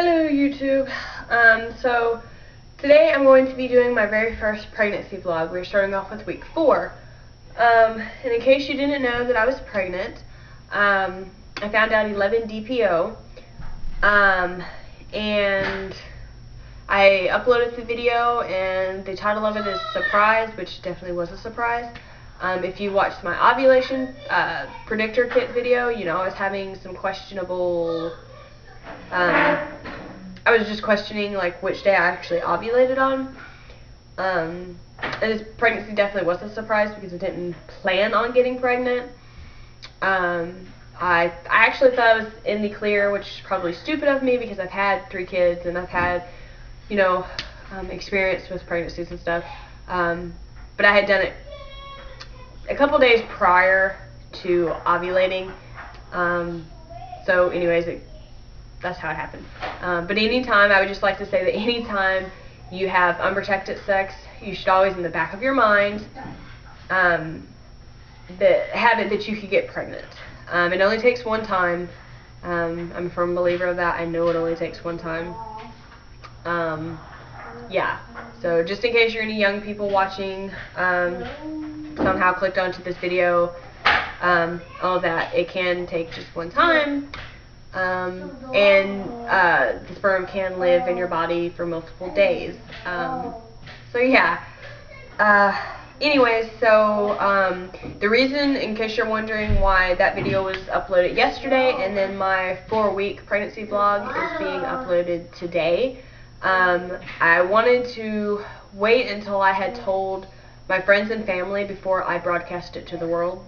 Hello YouTube. So today I'm going to be doing my very first pregnancy vlog. We're starting off with week 4. And in case you didn't know that I was pregnant, I found out 11 DPO. And I uploaded the video, and the title of it is Surprise, which definitely was a surprise. If you watched my ovulation predictor kit video, you know I was having some questionable I was just questioning like which day I actually ovulated on. And this pregnancy definitely was a surprise because I didn't plan on getting pregnant. I actually thought I was in the clear, which is probably stupid of me because I've had 3 kids and I've had, you know, experience with pregnancies and stuff. But I had done it a couple days prior to ovulating. So anyways, that's how it happened. But anytime, I would just like to say that anytime you have unprotected sex, you should always in the back of your mind have it that you could get pregnant. It only takes one time. I'm a firm believer of that. I know it only takes one time. Yeah, so just in case you're any young people watching, somehow clicked onto this video, all of that, it can take just one time. And the sperm can live in your body for multiple days. So yeah. Anyways, so the reason, in case you're wondering why that video was uploaded yesterday and then my 4-week pregnancy vlog is being uploaded today, I wanted to wait until I had told my friends and family before I broadcast it to the world.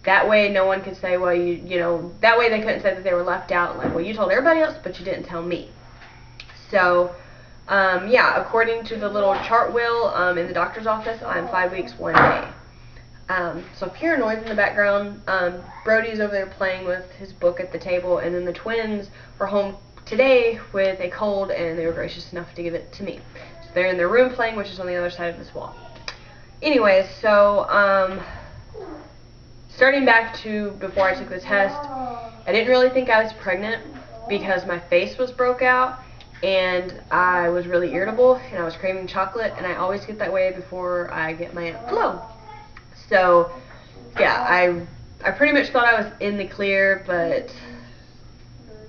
That way no one could say, well, you know, that way they couldn't say that they were left out, like, well, you told everybody else, but you didn't tell me. So, yeah, according to the little chart wheel in the doctor's office, I'm 5 weeks, 1 day. So if you hear noise in the background, Brody's over there playing with his book at the table, and then the twins were home today with a cold, and they were gracious enough to give it to me. So they're in their room playing, which is on the other side of this wall. Anyways, so, starting back to before I took the test, I didn't really think I was pregnant because my face was broke out and I was really irritable and I was craving chocolate, and I always get that way before I get my flow. So yeah, I pretty much thought I was in the clear, but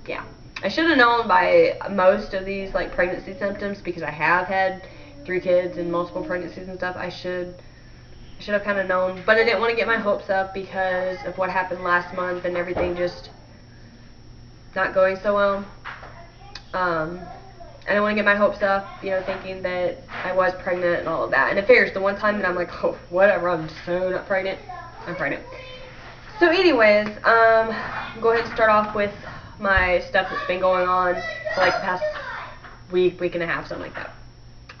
yeah, I should have known by most of these like pregnancy symptoms because I have had 3 kids and multiple pregnancies and stuff. I should have kind of known, but I didn't want to get my hopes up because of what happened last month and everything just not going so well. I didn't want to get my hopes up, you know, thinking that I was pregnant and all of that. And it figures the one time that I'm like, oh, whatever, I'm so not pregnant, I'm pregnant. So anyways, go ahead and start off with my stuff that's been going on for like the past week and a half, something like that.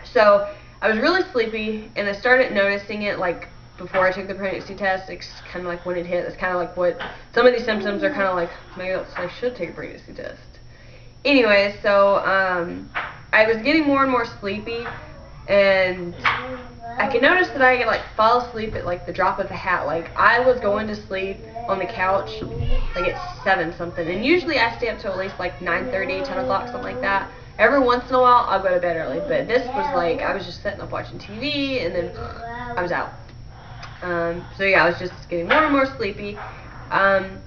So I was really sleepy, and I started noticing it like before I took the pregnancy test. It's kind of like when it hit, it's kind of like what some of these symptoms are kind of like, maybe I should take a pregnancy test. Anyway, so I was getting more and more sleepy, and I could notice that I could like fall asleep at like the drop of a hat. Like I was going to sleep on the couch like at 7 something, and usually I stay up till at least like 9:30, 10 o'clock, something like that. Every once in a while, I'll go to bed early, but this was like, I was just sitting up watching TV, and then I was out. So yeah, I was just getting more and more sleepy. And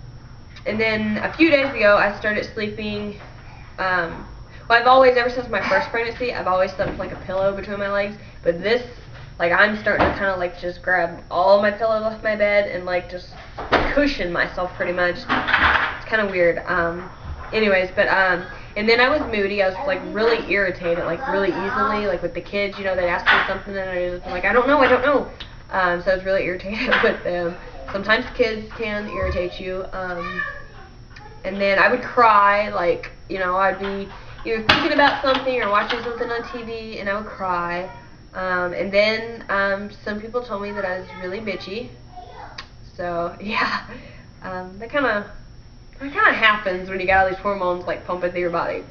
then a few days ago, I started sleeping, well, I've always, ever since my first pregnancy, I've always slept with like a pillow between my legs, but this, like, I'm starting to kind of like just grab all my pillows off my bed and like just cushion myself pretty much. It's kind of weird. Anyways, but, and then I was moody. I was like really irritated, like really easily, like with the kids, you know, they'd ask me something and I was like, I don't know. So I was really irritated with them. Sometimes kids can irritate you. And then I would cry, like, you know, I'd be either thinking about something or watching something on TV, and I would cry. And then some people told me that I was really bitchy. So yeah, that kind of happens when you got all these hormones like pumping through your body.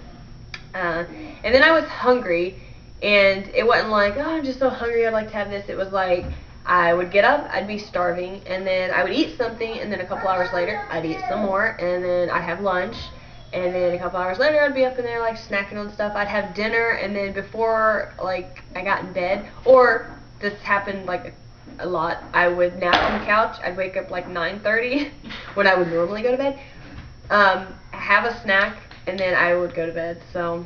And then I was hungry, and it wasn't like, oh, I'm just so hungry, I'd like to have this. It was like, I would get up, I'd be starving, and then I would eat something, and then a couple hours later, I'd eat some more, and then I'd have lunch, And then a couple hours later, I'd be up in there like snacking on stuff. I'd have dinner, and then before like I got in bed, or this happened like a lot, I would nap on the couch. I'd wake up like 9:30 when I would normally go to bed. Have a snack, and then I would go to bed. So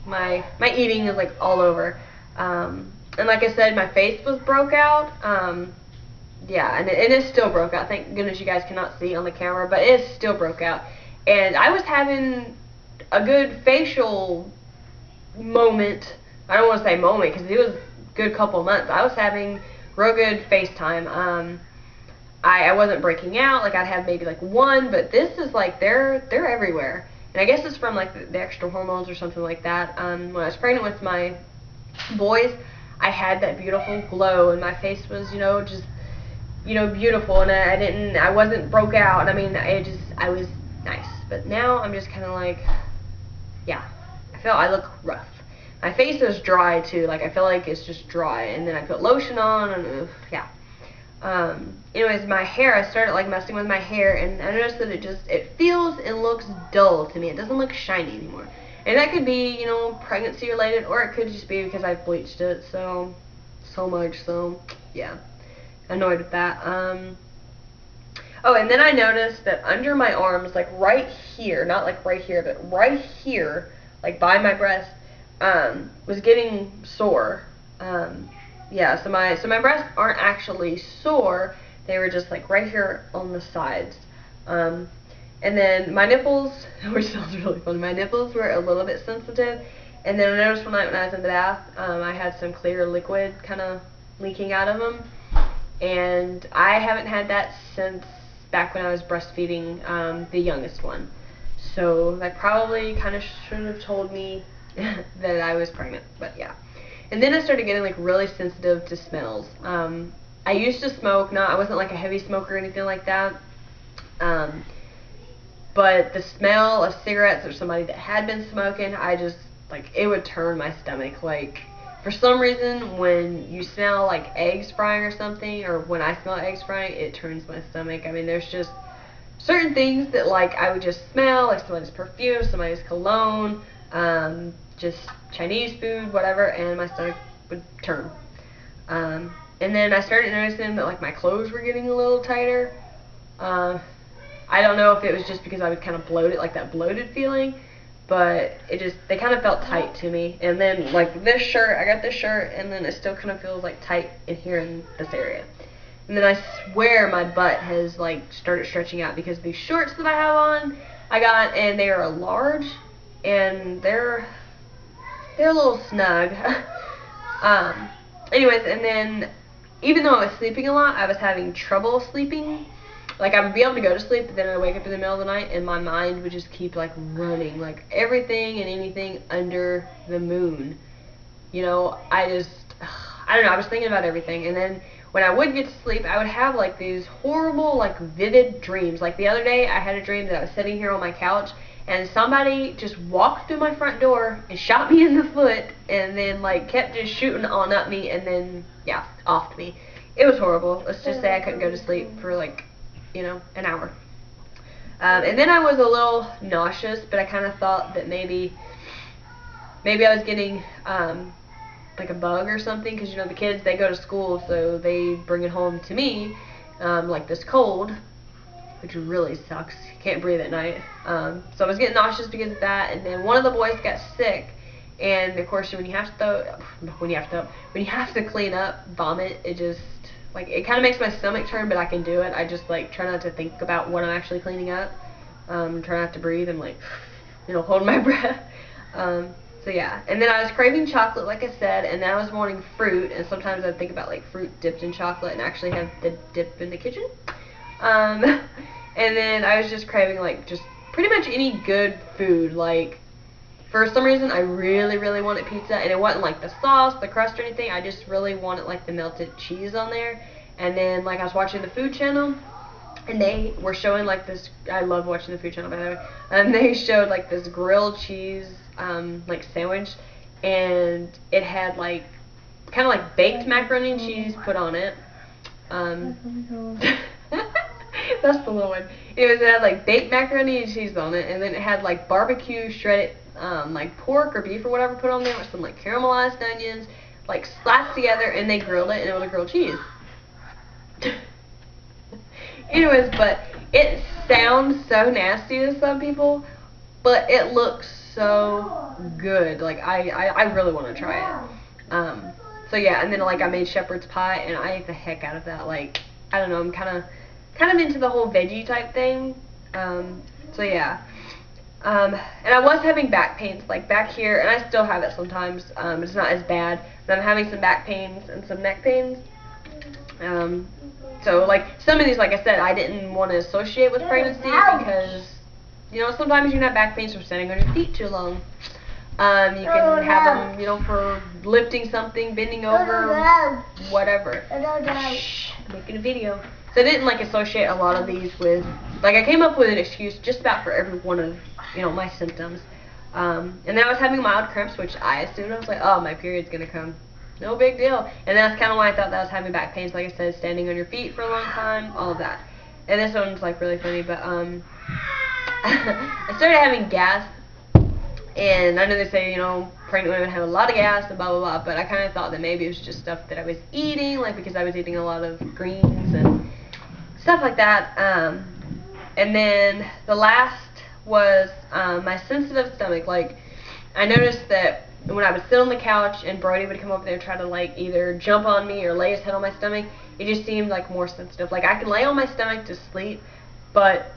my eating is like all over. And like I said, my face was broke out. Yeah, and it is still broke out. Thank goodness you guys cannot see on the camera, but it is still broke out. And I was having a good facial moment. I don't want to say moment because it was a good couple months. I was having real good FaceTime. I wasn't breaking out. Like I'd have maybe like one, but this is like they're everywhere. And I guess it's from like the extra hormones or something like that. When I was pregnant with my boys, I had that beautiful glow, and my face was, just beautiful, and I wasn't broke out. I mean, I was nice. But now I'm just kind of like, yeah, I look rough. My face is dry too. Like I feel like it's just dry, and then I put lotion on, and yeah. Anyways, my hair, I started like messing with my hair, and I noticed that it feels and looks dull to me. It doesn't look shiny anymore. And that could be, pregnancy related, or it could just be because I've bleached it so much. So yeah, annoyed with that. Oh, and then I noticed that under my arms, like right here, not like right here, but right here, like by my breast, was getting sore. Yeah, so my breasts aren't actually sore. They were just like right here on the sides. And then my nipples, which sounds really funny, my nipples were a little bit sensitive. And then I noticed one night when I was in the bath, I had some clear liquid kind of leaking out of them. And I haven't had that since back when I was breastfeeding the youngest one. So that probably kind of should have told me that I was pregnant, but yeah. And then I started getting like really sensitive to smells. I used to smoke. I wasn't like a heavy smoker or anything like that. But the smell of cigarettes or somebody that had been smoking, I just, like, it would turn my stomach. Like, for some reason, when you smell like eggs frying or something, or when I smell eggs frying, it turns my stomach. I mean, there's just certain things that like I would just smell, like somebody's perfume, somebody's cologne, just Chinese food, whatever, and my stomach would turn. And then I started noticing that like my clothes were getting a little tighter. I don't know if it was just because I was kind of bloated, like that bloated feeling, but they kind of felt tight to me. And then like this shirt, I got this shirt, and then it still kind of feels like tight in here in this area. And then I swear my butt has like started stretching out because these shorts that I have on, I got, and they are large, and they're a little snug. Anyways, and then even though I was sleeping a lot, I was having trouble sleeping. Like, I would be able to go to sleep, but then I'd wake up in the middle of the night, and my mind would just keep, like, running. Like, everything and anything under the moon. I don't know, I was thinking about everything. And then when I would get to sleep, I would have, like, these horrible, like, vivid dreams. Like, the other day, I had a dream that I was sitting here on my couch, and somebody just walked through my front door and shot me in the foot, and then, like, kept just shooting on at me, and then, yeah, offed me. It was horrible. Let's just say I couldn't go to sleep for, like, an hour. And then I was a little nauseous, but I kind of thought that maybe I was getting like a bug or something, because the kids, they go to school, so they bring it home to me, like this cold, which really sucks. You can't breathe at night. So I was getting nauseous because of that, and then one of the boys got sick, and of course when you have to clean up vomit, it just, like, it kind of makes my stomach turn, but I can do it. I just, like, try not to think about what I'm actually cleaning up. Try not to breathe and, like, hold my breath. So, yeah. And then I was craving chocolate, like I said, and then I was wanting fruit. And sometimes I'd think about, like, fruit dipped in chocolate and actually have the dip in the kitchen. And then I was just craving, like, just pretty much any good food. Like, for some reason, I really, really wanted pizza, and it wasn't like the sauce, the crust, or anything. I just really wanted like the melted cheese on there. And then like I was watching the Food Channel, and they were showing like this. I love watching the Food Channel, by the way. And they showed like this grilled cheese like sandwich, and it had like kind of like baked macaroni and cheese put on it. That's the little one. Anyways, it had like baked macaroni and cheese on it, and then it had like barbecue shredded like pork or beef or whatever put on there with some like caramelized onions, like sliced together, and they grilled it, and it was a grilled cheese. Anyways, but it sounds so nasty to some people, but it looks so good. Like I really want to try it. So yeah, and then like I made shepherd's pie, and I ate the heck out of that. Like I don't know, I'm kind of into the whole veggie type thing. So yeah. And I was having back pains, like back here, and I still have it sometimes. It's not as bad, but I'm having some back pains and some neck pains. So like some of these, like I said, I didn't want to associate with pregnancy because, you know, sometimes you can have back pains from standing on your feet too long. You can have them, you know, for lifting something, bending over, whatever. Shh, I'm making a video. So I didn't like associate a lot of these with, like I came up with an excuse just about for every one of, you know, my symptoms. And then I was having mild cramps, which I assumed, I was like, oh, my period's gonna come. No big deal. And that's kind of why I thought that I was having back pains, like I said, standing on your feet for a long time, all of that. And this one's like really funny, but I started having gas, and I know they say, you know, pregnant women have a lot of gas and blah blah blah, but I kind of thought that maybe it was just stuff that I was eating, like because I was eating a lot of greens and stuff like that. And then the last was my sensitive stomach. Like I noticed that when I would sit on the couch and Brody would come over there and try to like either jump on me or lay his head on my stomach, it just seemed like more sensitive. Like I can lay on my stomach to sleep, but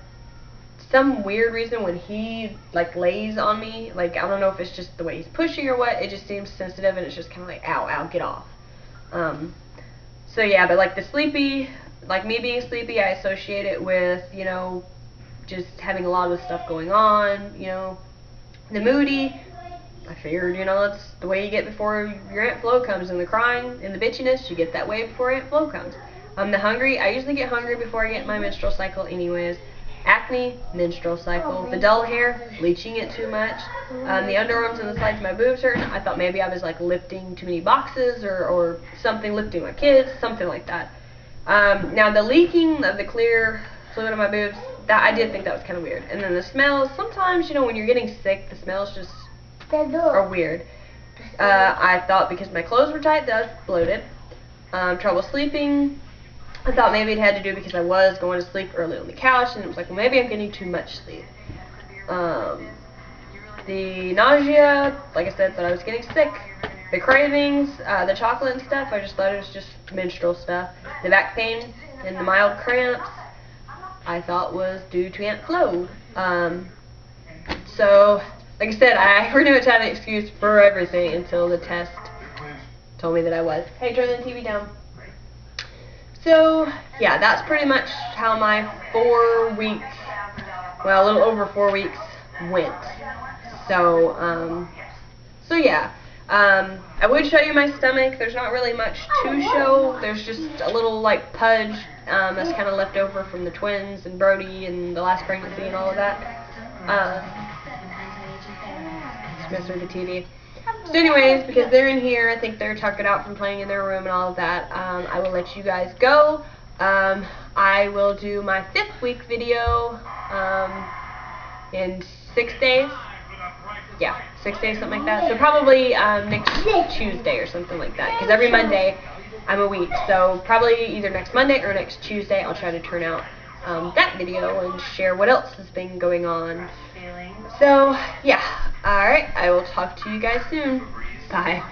some weird reason when he like lays on me, like I don't know if it's just the way he's pushing or what, it just seems sensitive and it's just kind of like, ow, ow, get off. So yeah, but like the sleepy, like me being sleepy, I associate it with, you know, just having a lot of stuff going on, you know. The moody, I figured, you know, that's the way you get before your Aunt Flo comes, and the crying and the bitchiness, you get that way before Aunt Flo comes. The hungry, I usually get hungry before I get my menstrual cycle anyways. Acne, menstrual cycle. The dull hair, bleaching it too much. The underarms and the sides of my boobs hurt. I thought maybe I was like lifting too many boxes or something, lifting my kids, something like that. Now the leaking of the clear fluid on my boobs, that I did think that was kind of weird. And then the smells, sometimes, you know, when you're getting sick, the smells just are weird. I thought because my clothes were tight that I was bloated. Trouble sleeping. I thought maybe it had to do because I was going to sleep early on the couch, and it was like, well, maybe I'm getting too much sleep. The nausea, like I said, thought I was getting sick. The cravings, the chocolate and stuff, I just thought it was just menstrual stuff. The back pain and the mild cramps, I thought was due to Aunt Flo. So, like I said, I pretty much had an excuse for everything until the test told me that I was. Hey, turn the TV down. So, yeah, that's pretty much how my 4 weeks, well, a little over 4 weeks went. So, yeah. I would show you my stomach. There's not really much to show. There's just a little, like, pudge that's kind of left over from the twins and Brody and the last pregnancy and all of that. Just mess with the TV. So anyways, because they're in here, I think they're tuckered out from playing in their room and all of that, I will let you guys go. I will do my 5th week video in 6 days. Yeah, 6 days, something like that. So probably next Tuesday or something like that, because every Monday I'm a week. So probably either next Monday or next Tuesday I'll try to turn out that video and share what else has been going on. So, yeah. Alright, I will talk to you guys soon. Bye.